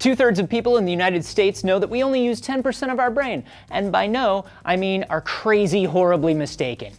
2/3 of people in the United States know that we only use 10% of our brain. And by know, I mean are crazy, horribly mistaken.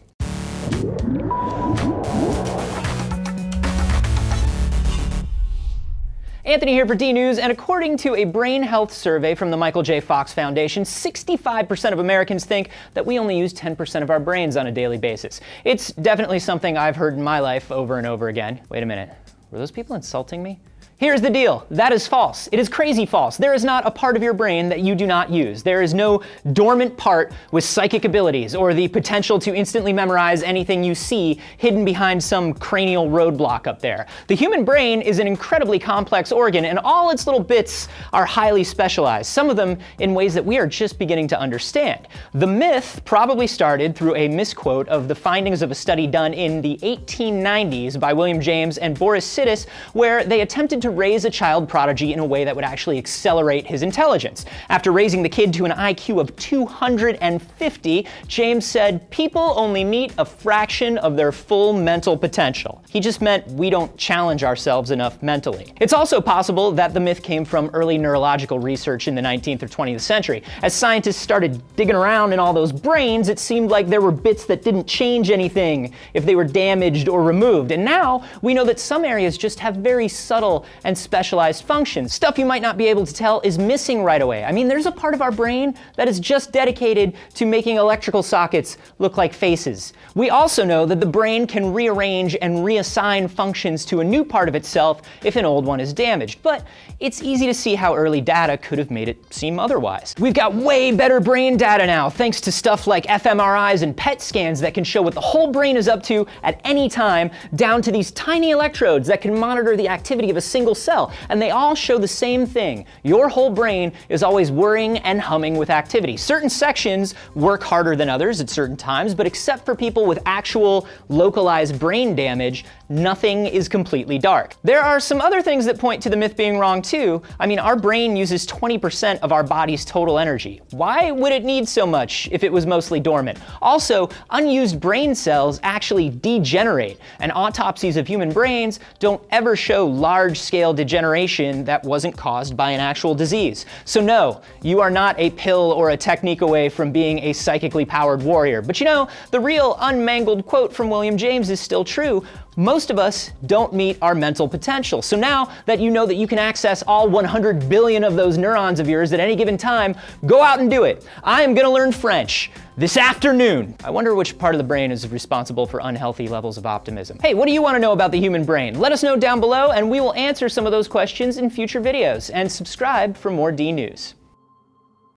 Anthony here for D-News, and according to a brain health survey from the Michael J. Fox Foundation, 65% of Americans think that we only use 10% of our brains on a daily basis. It's definitely something I've heard in my life over and over again. Wait a minute, were those people insulting me? Here's the deal. That is false. It is crazy false. There is not a part of your brain that you do not use. There is no dormant part with psychic abilities or the potential to instantly memorize anything you see hidden behind some cranial roadblock up there. The human brain is an incredibly complex organ, and all its little bits are highly specialized, some of them in ways that we are just beginning to understand. The myth probably started through a misquote of the findings of a study done in the 1890s by William James and Boris Sidis, where they attempted to raise a child prodigy in a way that would actually accelerate his intelligence. After raising the kid to an IQ of 250, James said, "People only meet a fraction of their full mental potential." He just meant we don't challenge ourselves enough mentally. It's also possible that the myth came from early neurological research in the 19th or 20th century. As scientists started digging around in all those brains, it seemed like there were bits that didn't change anything if they were damaged or removed. And now we know that some areas just have very subtle and specialized functions. Stuff you might not be able to tell is missing right away. I mean, there's a part of our brain that is just dedicated to making electrical sockets look like faces. We also know that the brain can rearrange and reassign functions to a new part of itself if an old one is damaged, but it's easy to see how early data could have made it seem otherwise. We've got way better brain data now, thanks to stuff like fMRIs and PET scans that can show what the whole brain is up to at any time, down to these tiny electrodes that can monitor the activity of a single cell, and they all show the same thing. Your whole brain is always whirring and humming with activity. Certain sections work harder than others at certain times, but except for people with actual localized brain damage, nothing is completely dark. There are some other things that point to the myth being wrong too. I mean, our brain uses 20% of our body's total energy. Why would it need so much if it was mostly dormant? Also, unused brain cells actually degenerate, and autopsies of human brains don't ever show large-scale degeneration that wasn't caused by an actual disease. So no, you are not a pill or a technique away from being a psychically powered warrior. But you know, the real unmangled quote from William James is still true. Most of us don't meet our mental potential. So now that you know that you can access all 100 billion of those neurons of yours at any given time, go out and do it. I am gonna learn French this afternoon. I wonder which part of the brain is responsible for unhealthy levels of optimism. Hey, what do you want to know about the human brain? Let us know down below, and we will answer some of those questions in future videos. And subscribe for more D-News.